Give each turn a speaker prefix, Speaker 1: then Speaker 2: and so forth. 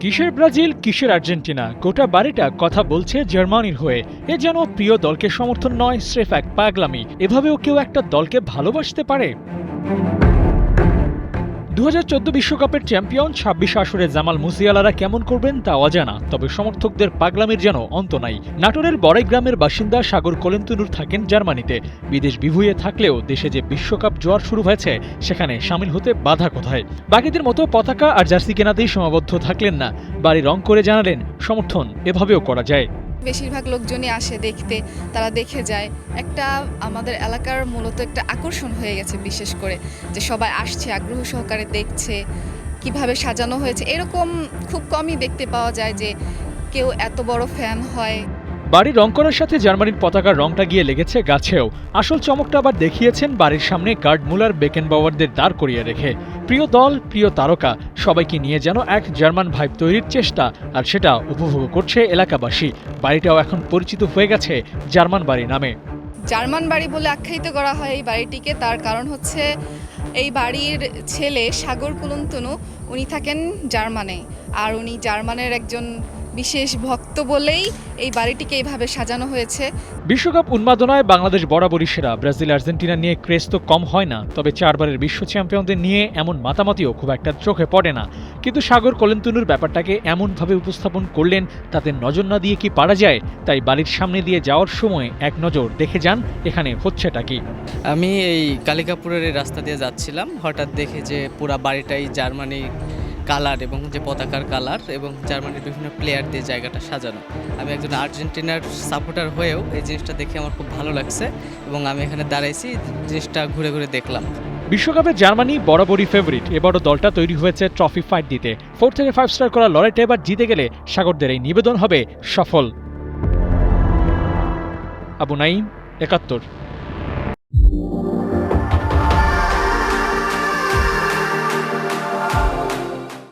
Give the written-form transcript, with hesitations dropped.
Speaker 1: কিসের ব্রাজিল, কিসের আর্জেন্টিনা, গোটা বাড়িটা কথা বলছে জার্মানির হয়ে। এ যেন প্রিয় দলকে সমর্থন নয়, স্রেফ এক পাগলামি। এভাবেও কেউ একটা দলকে ভালোবাসতে পারে? 2014 বিশ্বকাপের চ্যাম্পিয়ন 26 আসরে জামাল মুসিয়ালারা কেমন করবেন তা অজানা, তবে সমর্থকদের পাগলামির যেন অন্ত নাই। নাটোরের বড়াই গ্রামের বাসিন্দা সাগর কোলেন্তুনুর থাকেন জার্মানিতে। বিদেশ বিভুঁইয়ে থাকলেও দেশে যে বিশ্বকাপ জোয়ার শুরু হয়েছে সেখানে সামিল হতে বাধা কোথায়। বাকিদের মতো পতাকা আর জার্সি কেনাতেই সীমাবদ্ধ থাকলেন না, বাড়ি রং করে জানালেন সমর্থন এভাবেও করা যায়।
Speaker 2: বেশিরভাগ লোকজনই আসে দেখতে, তারা দেখে যায়। একটা আমাদের এলাকার মূলত একটা আকর্ষণ হয়ে গেছে, বিশেষ করে যে সবাই আসছে, আগ্রহ সহকারে দেখছে কিভাবে সাজানো হয়েছে। এরকম খুব কমই দেখতে পাওয়া যায় যে কেউ এত বড় ফ্যান হয়।
Speaker 1: বাড়ির রং করার সাথে জার্মানির পতাকার রংটা গিয়ে লেগেছে গাছেও। আসল চমকটা আবার দেখিয়েছেন বাড়ির সামনে গার্ড মুলার বেকেনবাওয়ারদের দাঁড় করিয়ে রেখে। প্রিয় দল, প্রিয় তারকা, সবাইকে নিয়ে যেন এক জার্মান ভাইব তৈরির চেষ্টা, আর সেটা উপভোগ করছে এলাকাবাসী। বাড়িটাও এখন পরিচিত হয়ে গেছে জার্মান বাড়ি নামে।
Speaker 2: জার্মান বাড়ি বলে আখ্যায়িত করা হয় এই বাড়িটিকে, তার কারণ হচ্ছে এই বাড়ির ছেলে সাগর কুলন্তনু, উনি থাকেন জার্মানে, আর উনি জার্মানের একজন বিশেষ ভক্ত বলেই এই বাড়িটিকে এইভাবে সাজানো হয়েছে।
Speaker 1: বিশ্বকাপ উন্মাদনায় বাংলাদেশ বরাবরই সেরা। ব্রাজিল আর্জেন্টিনা নিয়ে ক্রেজ তো কম হয় না, তবে চারবারের বিশ্ব চ্যাম্পিয়নদের নিয়ে এমন মাতামাতিও খুব একটা চোখে পড়ে না। কিন্তু সাগর কোলেন্তুনুর ব্যাপারটাকে এমনভাবে উপস্থাপন করলেন, তাতে নজর না দিয়ে কি পারা যায়। তাই বাড়ির সামনে দিয়ে যাওয়ার সময় এক নজর দেখে যান এখানে হচ্ছেটা কি।
Speaker 3: আমি এই কালিকাপুরের এই রাস্তা দিয়ে যাচ্ছিলাম, হঠাৎ দেখে যে পুরা বাড়িটাই জার্মানি কালার এবং যে পতাকার কালার এবং জার্মানির বিভিন্ন প্লেয়ার দিয়ে জায়গাটা সাজানো। আমি একজন আর্জেন্টিনার সাপোর্টার হয়েও এই জিনিসটা দেখে আমার খুব ভালো লাগছে এবং আমি এখানে দাঁড়াইছি, জিনিসটা ঘুরে ঘুরে দেখলাম।
Speaker 1: বিশ্বকাপে জার্মানি বরাবরই ফেভারিট। এবারও দলটা তৈরি হয়েছে ট্রফি ফাইট দিতে। 4 থেকে 5 স্টার করা লড়াইটা এবার জিতে গেলে সাগরদের এই নিবেদন হবে সফল। আবু নাঈম, ৭১।